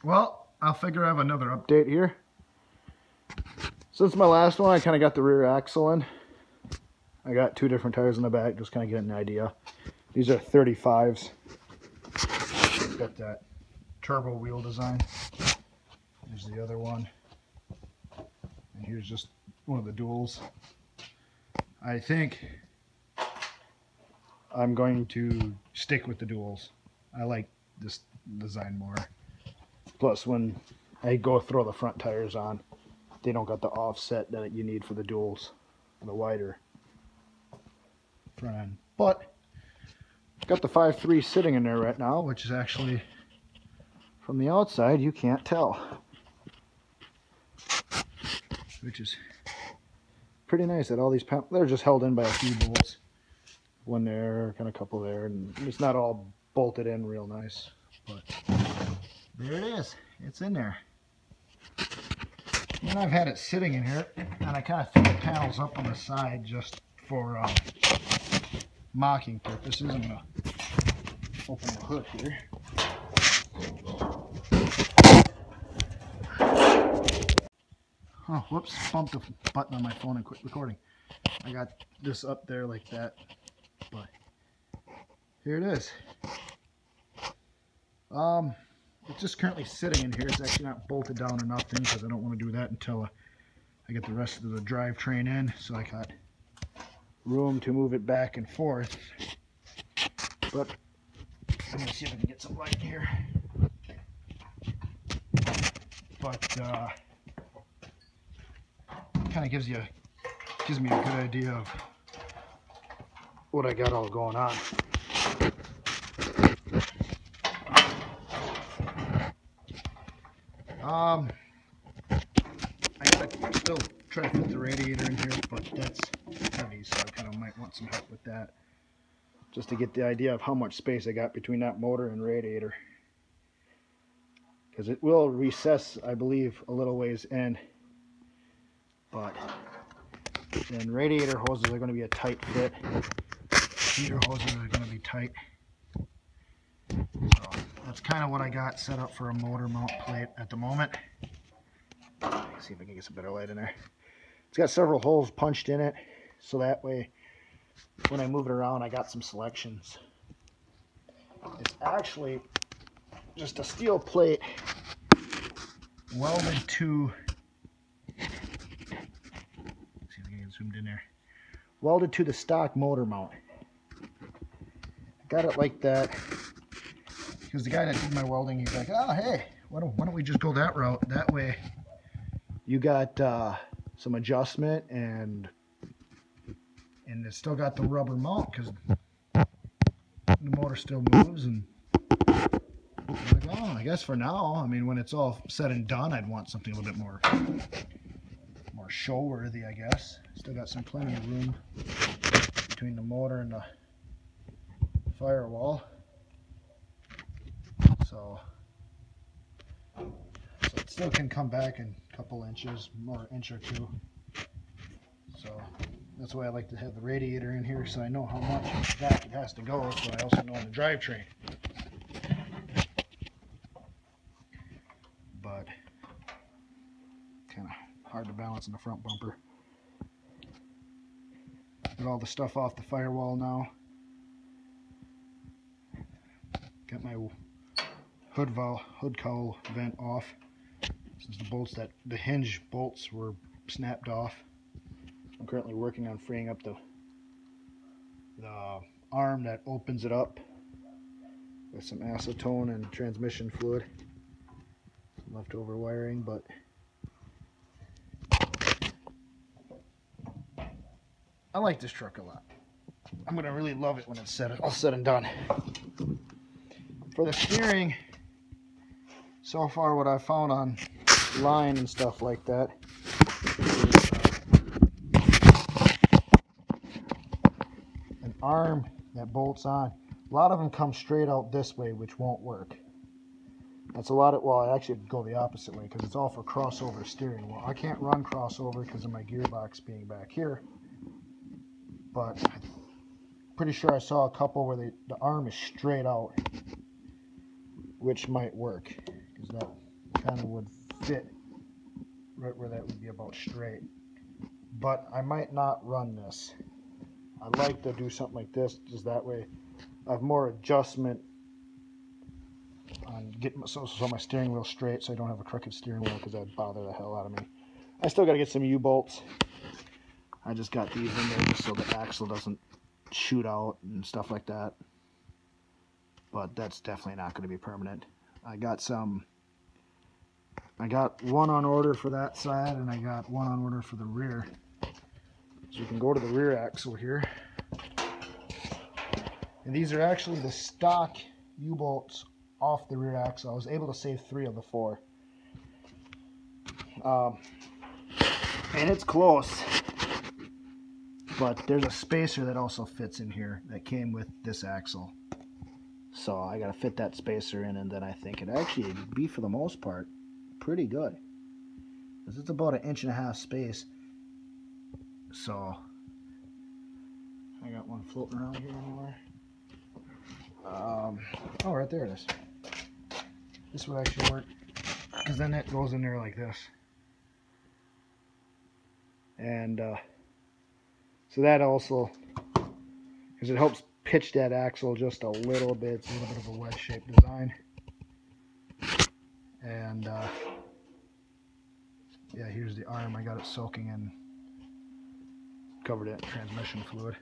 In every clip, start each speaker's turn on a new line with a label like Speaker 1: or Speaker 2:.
Speaker 1: Well, I'll figure I have another update here. Since my last one, I kind of got the rear axle in. I got 2 different tires in the back, just kind of getting an idea. These are 35s. Got that turbo wheel design. Here's the other one. And here's just one of the duals. I think I'm going to stick with the duals. I like this design more. Plus, when I go throw the front tires on, they don't got the offset that you need for the duals, the wider front end. But got the 5.3 sitting in there right now, which is actually, from the outside, you can't tell. Which is pretty nice that all these they're just held in by a few bolts. One there, kind of a couple there, and it's not all bolted in real nice. But there it is. It's in there. And I've had it sitting in here, and I kind of threw the panels up on the side just for mocking purposes. I'm going to open the hood here. Oh, whoops, bumped the button on my phone and quit recording. I got this up there like that, but here it is. It's just currently sitting in here. It's actually not bolted down or nothing because I don't want to do that until I get the rest of the drivetrain in, so I got room to move it back and forth. But I'm going to see if I can get some light here. But kind of gives me a good idea of what I got all going on. I gotta still try to fit the radiator in here, but that's heavy, so I kind of might want some help with that, just to get the idea of how much space I got between that motor and radiator, because it will recess, I believe, a little ways in. But then radiator hoses are going to be a tight fit. Heater hoses are going to be tight. So that's kind of what I got set up for a motor mount plate at the moment. Let's see if I can get some better light in there. It's got several holes punched in it, so that way when I move it around I got some selections. It's actually just a steel plate welded to, zoomed in there, welded to the stock motor mount. I got it like that because the guy that did my welding, he's like, oh hey, why don't we just go that route? That way you got some adjustment, and it's still got the rubber mount because the motor still moves. And I'm like, oh, I guess for now, I mean, when it's all said and done, I'd want something a little bit more show-worthy, I guess. Still got plenty of room between the motor and the firewall. So it still can come back in a couple inches, more inch or two. So that's why I like to have the radiator in here, so I know how much back it has to go, so I also know the drivetrain. But kind of hard to balance in the front bumper. Get all the stuff off the firewall now. Got my hood cowl vent off, since the hinge bolts were snapped off. I'm currently working on freeing up the arm that opens it up with some acetone and transmission fluid. Some leftover wiring, but I like this truck a lot. I'm gonna really love it when it's all said and done. For the steering, so far what I've found online and stuff like that is an arm that bolts on. A lot of them come straight out this way, which won't work. That's a lot of, well, I actually go the opposite way because it's all for crossover steering. Well, I can't run crossover because of my gearbox being back here, but I'm pretty sure I saw a couple where the arm is straight out, which might work, because kind of would fit right where that would be about straight. But I might not run this. I like to do something like this, just that way I have more adjustment on getting so my steering wheel straight, so I don't have a crooked steering wheel, because that'd bother the hell out of me. I still got to get some U-bolts. I just got these in there just so the axle doesn't shoot out and stuff like that. But that's definitely not going to be permanent. I got one on order for that side, and I got one on order for the rear. So you can go to the rear axle here. And these are actually the stock U-bolts off the rear axle. I was able to save 3 of the 4. And it's close. But there's a spacer that also fits in here that came with this axle. So I got to fit that spacer in, and then I think it actually would be, for the most part, pretty good. Because it's about 1.5 inches space. So I got one floating around here anywhere. Oh, right there it is. This would actually work, because then it goes in there like this. And so that also, because it helps pitch that axle just a little bit. It's a little bit of a wedge-shaped design. And yeah, here's the arm. I got it soaking in, covered it in transmission fluid.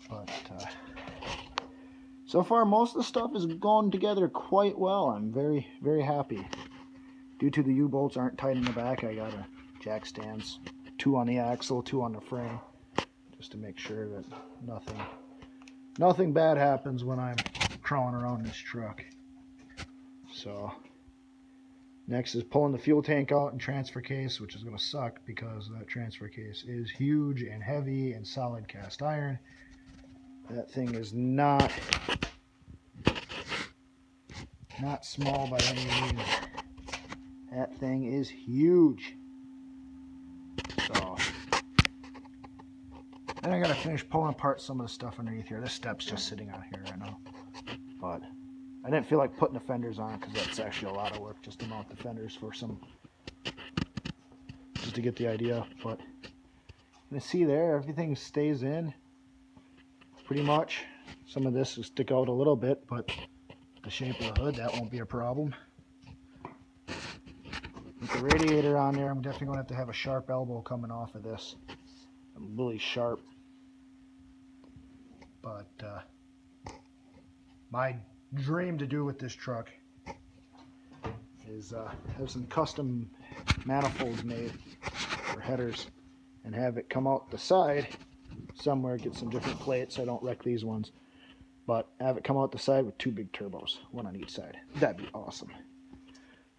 Speaker 1: But so far, most of the stuff is going together quite well. I'm very, very happy. Due to the U-bolts aren't tight in the back, I got a jack stands, 2 on the axle, 2 on the frame, just to make sure that nothing bad happens when I'm crawling around this truck. So next is pulling the fuel tank out and transfer case, which is going to suck because that transfer case is huge and heavy and solid cast iron. That thing is not small by any means. That thing is huge. So then I gotta finish pulling apart some of the stuff underneath here. This step's just sitting on here right now. But I didn't feel like putting the fenders on, because that's actually a lot of work just to mount the fenders for just to get the idea. But you can see there, everything stays in pretty much. Some of this will stick out a little bit, but the shape of the hood, that won't be a problem. With the radiator on there, I'm definitely going to have a sharp elbow coming off of this. Really sharp. But my dream to do with this truck is have some custom manifolds made for headers and have it come out the side somewhere, get some different plates. I don't wreck these ones, but have it come out the side with 2 big turbos, 1 on each side. That'd be awesome.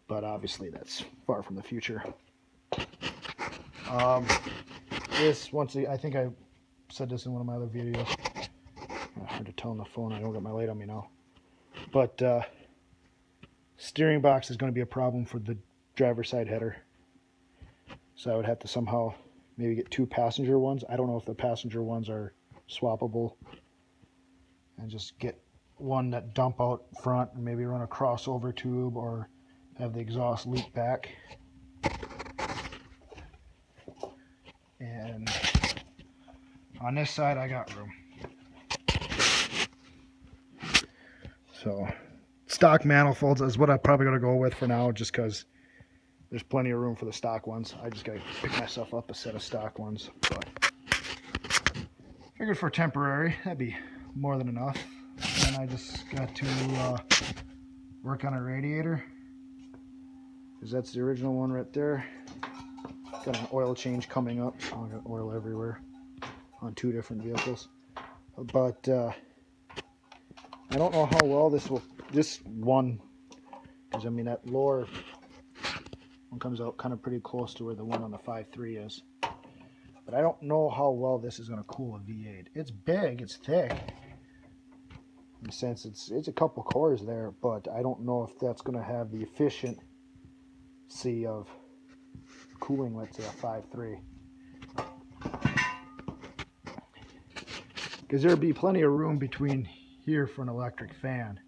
Speaker 1: But obviously that's far from the future. This, I think I said this in one of my other videos. Hard to tell on the phone, I don't got my light on me now. But steering box is going to be a problem for the driver's side header. So I would have to somehow maybe get 2 passenger ones. I don't know if the passenger ones are swappable. And just get one that dump out front and maybe run a crossover tube, or have the exhaust leak back. And on this side I got room. So stock manifolds is what I'm probably going to go with for now, just because there's plenty of room for the stock ones. I just got to pick myself up a set of stock ones. But figured for temporary, that'd be more than enough. And I just got to work on a radiator, because that's the original one right there. Got an oil change coming up, so I got oil everywhere on 2 different vehicles. But I don't know how well this one, because I mean that lower one comes out kind of pretty close to where the one on the 5.3 is. But I don't know how well this is going to cool a V8. It's big, it's thick. In a sense, it's a couple cores there, but I don't know if that's going to have the efficiency of cooling, let's say, a 5.3. Because there'd be plenty of room between here for an electric fan.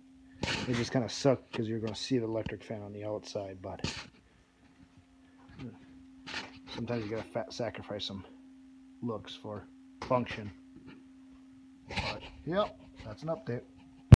Speaker 1: They just kind of suck because you're going to see the electric fan on the outside, but sometimes you got to sacrifice some looks for function. But, yep, that's an update.